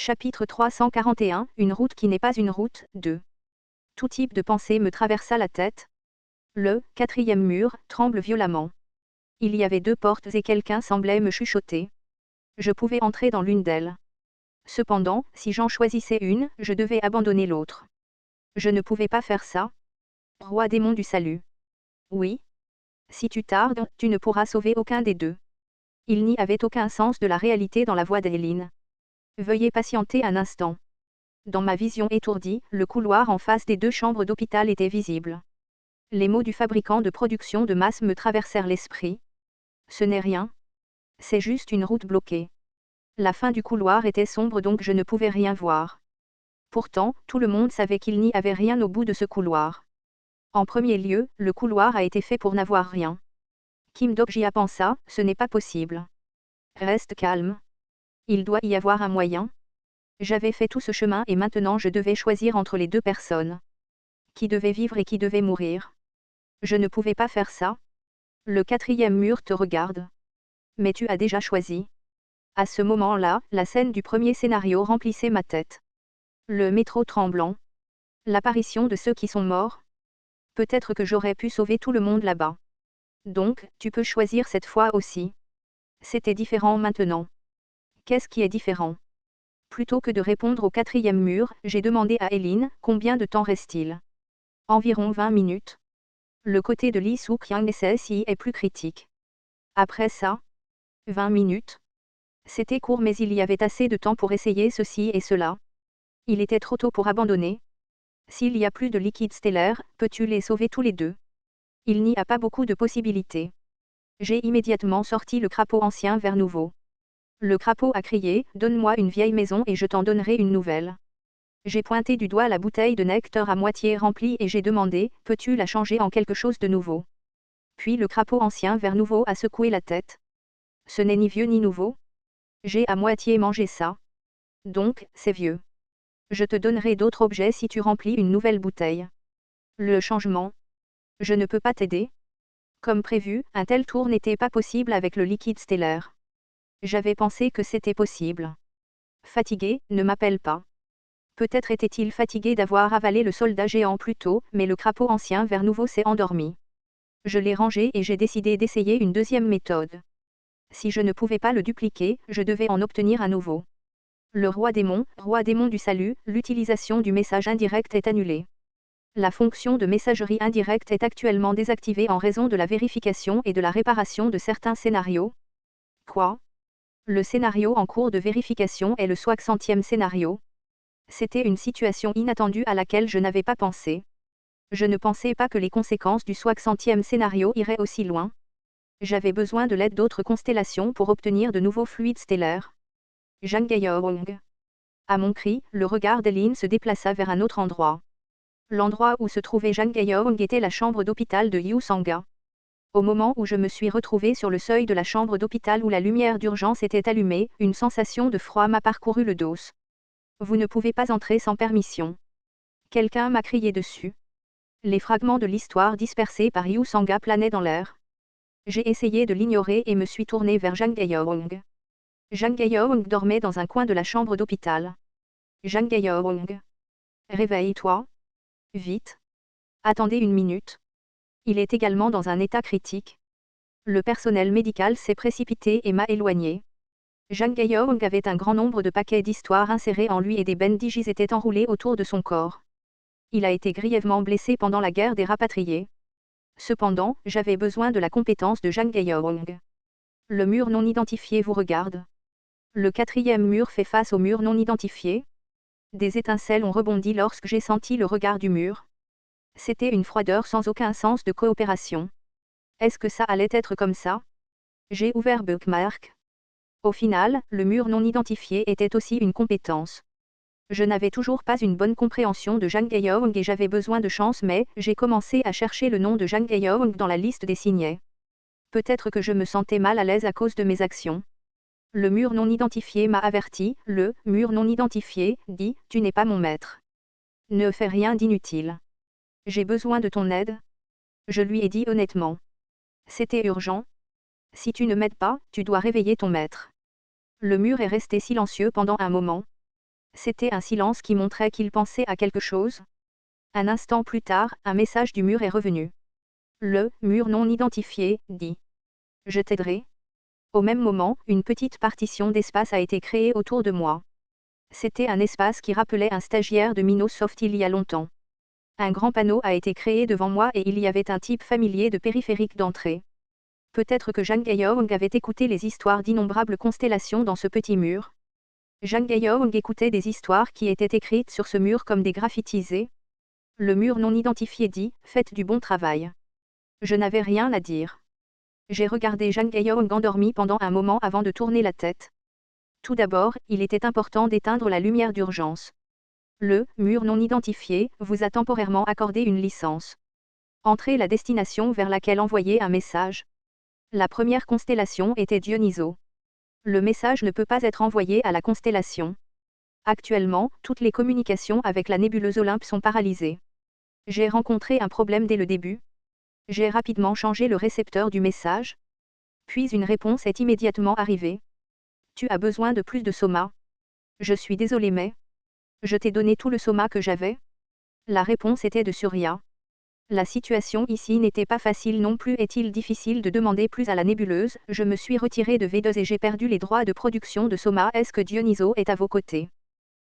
Chapitre 341, Une route qui n'est pas une route, 2. Tout type de pensée me traversa la tête. Le quatrième mur tremble violemment. Il y avait deux portes et quelqu'un semblait me chuchoter. Je pouvais entrer dans l'une d'elles. Cependant, si j'en choisissais une, je devais abandonner l'autre. Je ne pouvais pas faire ça. Roi démon du salut. Oui. Si tu tardes, tu ne pourras sauver aucun des deux. Il n'y avait aucun sens de la réalité dans la voix d'Eileen. Veuillez patienter un instant. Dans ma vision étourdie, le couloir en face des deux chambres d'hôpital était visible. Les mots du fabricant de production de masse me traversèrent l'esprit. Ce n'est rien. C'est juste une route bloquée. La fin du couloir était sombre donc je ne pouvais rien voir. Pourtant, tout le monde savait qu'il n'y avait rien au bout de ce couloir. En premier lieu, le couloir a été fait pour n'avoir rien. Kim Dok-jia pensa, ce n'est pas possible. Reste calme. Il doit y avoir un moyen. J'avais fait tout ce chemin et maintenant je devais choisir entre les deux personnes. Qui devait vivre et qui devait mourir. Je ne pouvais pas faire ça. Le quatrième mur te regarde. Mais tu as déjà choisi. À ce moment-là, la scène du premier scénario remplissait ma tête. Le métro tremblant. L'apparition de ceux qui sont morts. Peut-être que j'aurais pu sauver tout le monde là-bas. Donc, tu peux choisir cette fois aussi. C'était différent maintenant. Qu'est-ce qui est différent? Plutôt que de répondre au quatrième mur, j'ai demandé à Eileen, combien de temps reste-t-il? Environ 20 minutes. Le côté de Lee Suk-yang SSI est plus critique. Après ça, 20 minutes. C'était court mais il y avait assez de temps pour essayer ceci et cela. Il était trop tôt pour abandonner. S'il y a plus de liquide stellaire, peux-tu les sauver tous les deux? Il n'y a pas beaucoup de possibilités. J'ai immédiatement sorti le crapaud ancien vers nouveau. Le crapaud a crié, donne-moi une vieille maison et je t'en donnerai une nouvelle. J'ai pointé du doigt la bouteille de nectar à moitié remplie et j'ai demandé, peux-tu la changer en quelque chose de nouveau? Puis le crapaud ancien vers nouveau a secoué la tête. Ce n'est ni vieux ni nouveau. J'ai à moitié mangé ça. Donc, c'est vieux. Je te donnerai d'autres objets si tu remplis une nouvelle bouteille. Le changement. Je ne peux pas t'aider. Comme prévu, un tel tour n'était pas possible avec le liquide stellaire. J'avais pensé que c'était possible. Fatigué, ne m'appelle pas. Peut-être était-il fatigué d'avoir avalé le soldat géant plus tôt, mais le crapaud ancien vers nouveau s'est endormi. Je l'ai rangé et j'ai décidé d'essayer une deuxième méthode. Si je ne pouvais pas le dupliquer, je devais en obtenir un nouveau. Le roi démon du salut, l'utilisation du message indirect est annulée. La fonction de messagerie indirecte est actuellement désactivée en raison de la vérification et de la réparation de certains scénarios. Quoi? Le scénario en cours de vérification est le 60e scénario. C'était une situation inattendue à laquelle je n'avais pas pensé. Je ne pensais pas que les conséquences du 60e scénario iraient aussi loin. J'avais besoin de l'aide d'autres constellations pour obtenir de nouveaux fluides stellaires. Jang Gaeyeong. À mon cri, le regard d'Eileen se déplaça vers un autre endroit. L'endroit où se trouvait Jang Gaeyeong était la chambre d'hôpital de Yu Sanga. Au moment où je me suis retrouvée sur le seuil de la chambre d'hôpital où la lumière d'urgence était allumée, une sensation de froid m'a parcouru le dos. Vous ne pouvez pas entrer sans permission. Quelqu'un m'a crié dessus. Les fragments de l'histoire dispersés par Yu Sanga planaient dans l'air. J'ai essayé de l'ignorer et me suis tournée vers Jang Gaeyeong. Jang Gaeyeong dormait dans un coin de la chambre d'hôpital. Jang Gaeyeong. Réveille-toi. Vite. Attendez une minute. Il est également dans un état critique. Le personnel médical s'est précipité et m'a éloigné. Jang Gaeyeong avait un grand nombre de paquets d'histoires insérés en lui et des bandages étaient enroulés autour de son corps. Il a été grièvement blessé pendant la guerre des rapatriés. Cependant, j'avais besoin de la compétence de Jang Gaeyeong. Le mur non identifié vous regarde. Le quatrième mur fait face au mur non identifié. Des étincelles ont rebondi lorsque j'ai senti le regard du mur. C'était une froideur sans aucun sens de coopération. Est-ce que ça allait être comme ça? J'ai ouvert Bookmark. Au final, le mur non identifié était aussi une compétence. Je n'avais toujours pas une bonne compréhension de Jang Gaeyeong et j'avais besoin de chance mais, j'ai commencé à chercher le nom de Jang Gaeyeong dans la liste des signets. Peut-être que je me sentais mal à l'aise à cause de mes actions. Le mur non identifié m'a averti, le mur non identifié dit, tu n'es pas mon maître. Ne fais rien d'inutile. J'ai besoin de ton aide. Je lui ai dit honnêtement. C'était urgent. Si tu ne m'aides pas, tu dois réveiller ton maître. Le mur est resté silencieux pendant un moment. C'était un silence qui montrait qu'il pensait à quelque chose. Un instant plus tard, un message du mur est revenu. Le mur non identifié dit « Je t'aiderai ». Au même moment, une petite partition d'espace a été créée autour de moi. C'était un espace qui rappelait un stagiaire de Microsoft il y a longtemps. Un grand panneau a été créé devant moi et il y avait un type familier de périphérique d'entrée. Peut-être que Jang Gaeong avait écouté les histoires d'innombrables constellations dans ce petit mur. Jang Gaeong écoutait des histoires qui étaient écrites sur ce mur comme des graffitisés. Le mur non identifié dit « Faites du bon travail ». Je n'avais rien à dire. J'ai regardé Jang Gaeong endormi pendant un moment avant de tourner la tête. Tout d'abord, il était important d'éteindre la lumière d'urgence. Le mur non identifié vous a temporairement accordé une licence. Entrez la destination vers laquelle envoyer un message. La première constellation était Dionyso. Le message ne peut pas être envoyé à la constellation. Actuellement, toutes les communications avec la nébuleuse Olympe sont paralysées. J'ai rencontré un problème dès le début. J'ai rapidement changé le récepteur du message. Puis une réponse est immédiatement arrivée. Tu as besoin de plus de soma. Je suis désolé mais... Je t'ai donné tout le soma que j'avais. La réponse était de Surya. La situation ici n'était pas facile non plus. Est-il difficile de demander plus à la nébuleuse? Je me suis retiré de V2 et j'ai perdu les droits de production de soma. Est-ce que Dionyso est à vos côtés?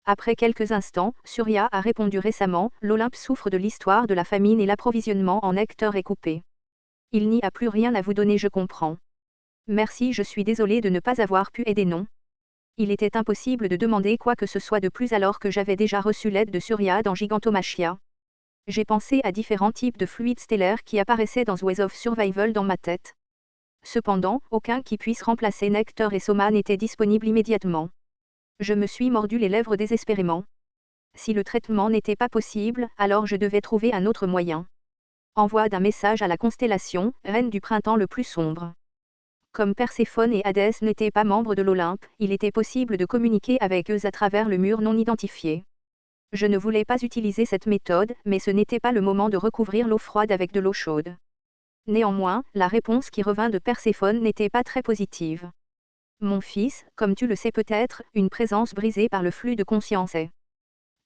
Après quelques instants, Surya a répondu récemment, l'Olympe souffre de l'histoire de la famine et l'approvisionnement en nectar est coupé. Il n'y a plus rien à vous donner, je comprends. Merci, je suis désolé de ne pas avoir pu aider, non. Il était impossible de demander quoi que ce soit de plus alors que j'avais déjà reçu l'aide de Surya dans Gigantomachia. J'ai pensé à différents types de fluides stellaires qui apparaissaient dans Ways of Survival dans ma tête. Cependant, aucun qui puisse remplacer nectar et soma n'était disponible immédiatement. Je me suis mordu les lèvres désespérément. Si le traitement n'était pas possible, alors je devais trouver un autre moyen. Envoi d'un message à la constellation, reine du printemps le plus sombre. Comme Perséphone et Hadès n'étaient pas membres de l'Olympe, il était possible de communiquer avec eux à travers le mur non identifié. Je ne voulais pas utiliser cette méthode, mais ce n'était pas le moment de recouvrir l'eau froide avec de l'eau chaude. Néanmoins, la réponse qui revint de Perséphone n'était pas très positive. Mon fils, comme tu le sais peut-être, une présence brisée par le flux de conscience est.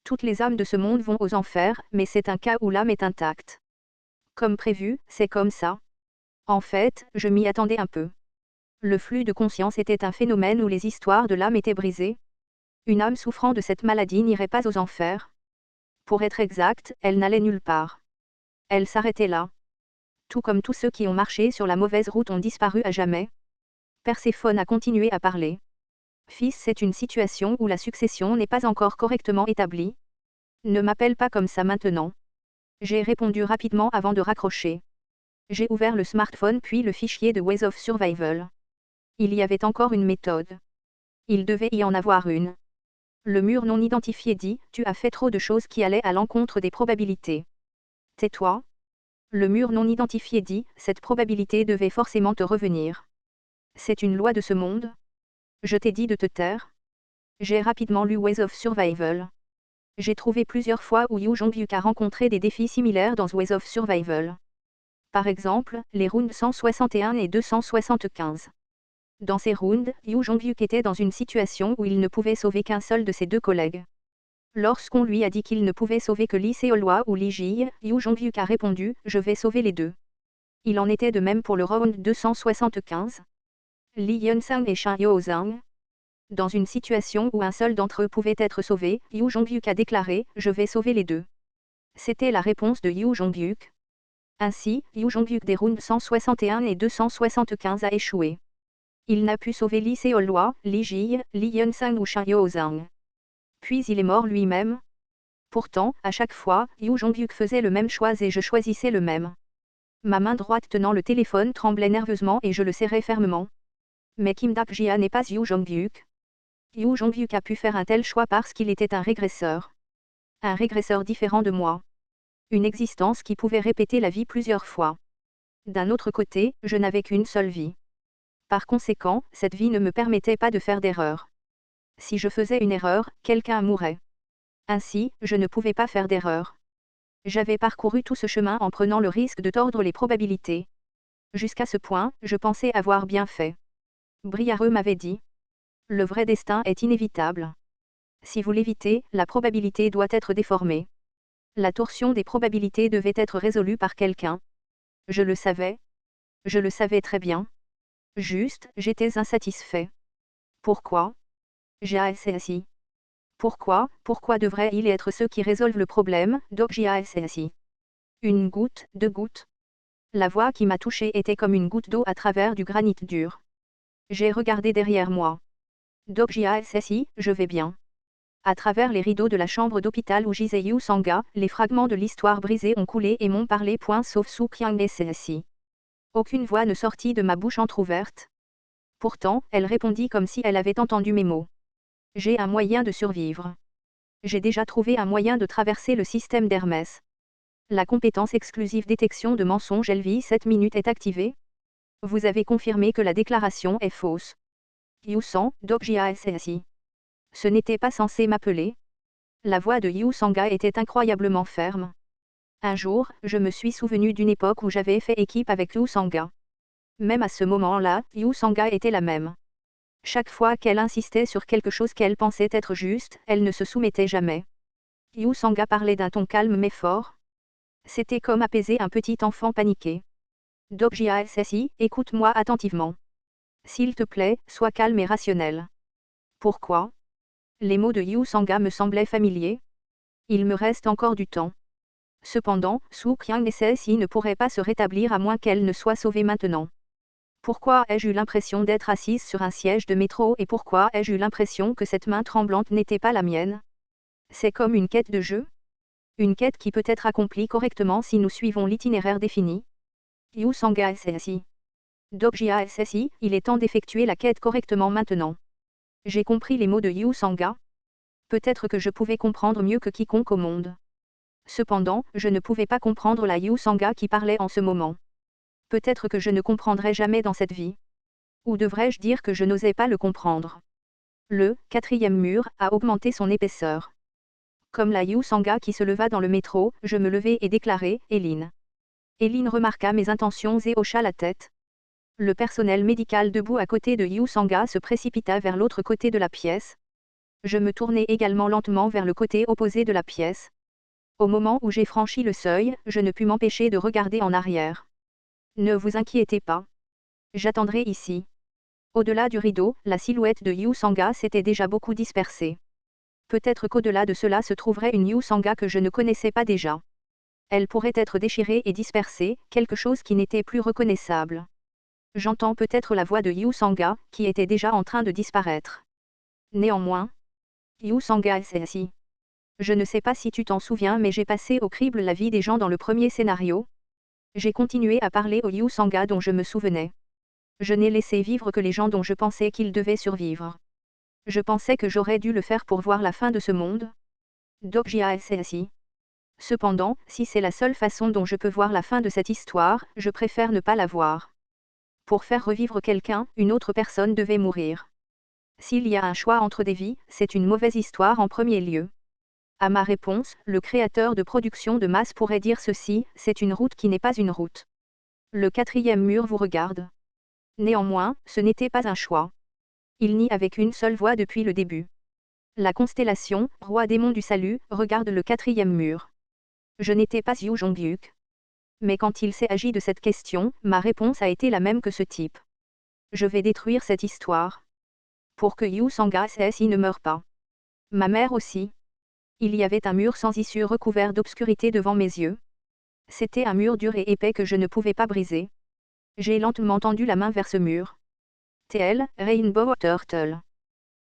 Toutes les âmes de ce monde vont aux enfers, mais c'est un cas où l'âme est intacte. Comme prévu, c'est comme ça. En fait, je m'y attendais un peu. Le flux de conscience était un phénomène où les histoires de l'âme étaient brisées. Une âme souffrant de cette maladie n'irait pas aux enfers. Pour être exact, elle n'allait nulle part. Elle s'arrêtait là. Tout comme tous ceux qui ont marché sur la mauvaise route ont disparu à jamais. Perséphone a continué à parler. Fils, c'est une situation où la succession n'est pas encore correctement établie. Ne m'appelle pas comme ça maintenant. J'ai répondu rapidement avant de raccrocher. J'ai ouvert le smartphone puis le fichier de Ways of Survival. Il y avait encore une méthode. Il devait y en avoir une. Le mur non identifié dit, tu as fait trop de choses qui allaient à l'encontre des probabilités. Tais-toi. Le mur non identifié dit, cette probabilité devait forcément te revenir. C'est une loi de ce monde. Je t'ai dit de te taire. J'ai rapidement lu Ways of Survival. J'ai trouvé plusieurs fois où Yu Jongyuk a rencontré des défis similaires dans Ways of Survival. Par exemple, les rounds 161 et 275. Dans ces rounds, Yu Jongyuk était dans une situation où il ne pouvait sauver qu'un seul de ses deux collègues. Lorsqu'on lui a dit qu'il ne pouvait sauver que Lee Seolwa ou Lee Ji, Yu Jongyuk a répondu « Je vais sauver les deux ». Il en était de même pour le round 275. Lee Yeon-sang et Shin Yo-sang. Dans une situation où un seul d'entre eux pouvait être sauvé, Yu Jongyuk a déclaré « Je vais sauver les deux ». C'était la réponse de Yu Jongyuk. Ainsi, Yu Jongyuk des rounds 161 et 275 a échoué. Il n'a pu sauver Lee Seolwa, Lee Ji, Lee Yeon-sang ou Shin Yo-sang. Puis il est mort lui-même. Pourtant, à chaque fois, Yu Jongyuk faisait le même choix et je choisissais le même. Ma main droite tenant le téléphone tremblait nerveusement et je le serrais fermement. Mais Kim Dak-jia n'est pas Yu Jongyuk. Yu Jongyuk a pu faire un tel choix parce qu'il était un régresseur. Un régresseur différent de moi. Une existence qui pouvait répéter la vie plusieurs fois. D'un autre côté, je n'avais qu'une seule vie. Par conséquent, cette vie ne me permettait pas de faire d'erreur. Si je faisais une erreur, quelqu'un mourrait. Ainsi, je ne pouvais pas faire d'erreur. J'avais parcouru tout ce chemin en prenant le risque de tordre les probabilités. Jusqu'à ce point, je pensais avoir bien fait. Briareux m'avait dit. Le vrai destin est inévitable. Si vous l'évitez, la probabilité doit être déformée. La torsion des probabilités devait être résolue par quelqu'un. Je le savais. Je le savais très bien. Juste, j'étais insatisfait. Pourquoi? JASSI. Pourquoi devrait-il être ceux qui résolvent le problème, donc JASSI. Une goutte, 2 gouttes. La voix qui m'a touché était comme une goutte d'eau à travers du granit dur. J'ai regardé derrière moi. Donc JASSI, je vais bien. À travers les rideaux de la chambre d'hôpital où gisait Yu Sanga, les fragments de l'histoire brisée ont coulé et m'ont parlé. Sauf Su Kyang SSI. Aucune voix ne sortit de ma bouche entr'ouverte. Pourtant, elle répondit comme si elle avait entendu mes mots. J'ai un moyen de survivre. J'ai déjà trouvé un moyen de traverser le système d'Hermès. La compétence exclusive détection de mensonges LV 7 minutes est activée. Vous avez confirmé que la déclaration est fausse. Yu Sang, Dok JASSI. Ce n'était pas censé m'appeler. La voix de Yu Sanga était incroyablement ferme. Un jour, je me suis souvenu d'une époque où j'avais fait équipe avec Yu Sanga. Même à ce moment-là, Yu Sanga était la même. Chaque fois qu'elle insistait sur quelque chose qu'elle pensait être juste, elle ne se soumettait jamais. Yu Sanga parlait d'un ton calme mais fort. C'était comme apaiser un petit enfant paniqué. Dok JASSI, écoute-moi attentivement. S'il te plaît, sois calme et rationnel. Pourquoi? Les mots de Yu Sanga me semblaient familiers. Il me reste encore du temps. Cependant, Su Kyang SSI ne pourrait pas se rétablir à moins qu'elle ne soit sauvée maintenant. Pourquoi ai-je eu l'impression d'être assise sur un siège de métro et pourquoi ai-je eu l'impression que cette main tremblante n'était pas la mienne? C'est comme une quête de jeu. Une quête qui peut être accomplie correctement si nous suivons l'itinéraire défini. Yu Sanga SSI. Dok JASSI, il est temps d'effectuer la quête correctement maintenant. J'ai compris les mots de Yu Sanga. Peut-être que je pouvais comprendre mieux que quiconque au monde. Cependant, je ne pouvais pas comprendre la Yu Sanga qui parlait en ce moment. Peut-être que je ne comprendrai jamais dans cette vie. Ou devrais-je dire que je n'osais pas le comprendre. Le 4e mur a augmenté son épaisseur. Comme la Yu Sanga qui se leva dans le métro, je me levai et déclarai, Eline. Eline remarqua mes intentions et hocha la tête. Le personnel médical debout à côté de Yu Sanga se précipita vers l'autre côté de la pièce. Je me tournai également lentement vers le côté opposé de la pièce. Au moment où j'ai franchi le seuil, je ne pus m'empêcher de regarder en arrière. Ne vous inquiétez pas. J'attendrai ici. Au-delà du rideau, la silhouette de Yu Sanga s'était déjà beaucoup dispersée. Peut-être qu'au-delà de cela se trouverait une Yu Sanga que je ne connaissais pas déjà. Elle pourrait être déchirée et dispersée, quelque chose qui n'était plus reconnaissable. J'entends peut-être la voix de Yu Sanga, qui était déjà en train de disparaître. Néanmoins, Yu Sanga SSI. Je ne sais pas si tu t'en souviens mais j'ai passé au crible la vie des gens dans le premier scénario. J'ai continué à parler au Yu Sanga dont je me souvenais. Je n'ai laissé vivre que les gens dont je pensais qu'ils devaient survivre. Je pensais que j'aurais dû le faire pour voir la fin de ce monde. Dok JASSI. Cependant, si c'est la seule façon dont je peux voir la fin de cette histoire, je préfère ne pas la voir. Pour faire revivre quelqu'un, une autre personne devait mourir. S'il y a un choix entre des vies, c'est une mauvaise histoire en premier lieu. À ma réponse, le créateur de production de masse pourrait dire ceci, c'est une route qui n'est pas une route. Le 4e mur vous regarde. Néanmoins, ce n'était pas un choix. Il n'y avait qu'une seule voie depuis le début. La constellation, roi démon du salut, regarde le 4e mur. Je n'étais pas Yu Jongyuk. Mais quand il s'est agi de cette question, ma réponse a été la même que ce type. Je vais détruire cette histoire. Pour que Yu Sanga SSI ne meure pas. Ma mère aussi. Il y avait un mur sans issue recouvert d'obscurité devant mes yeux. C'était un mur dur et épais que je ne pouvais pas briser. J'ai lentement tendu la main vers ce mur. TL, Rainbow Turtle.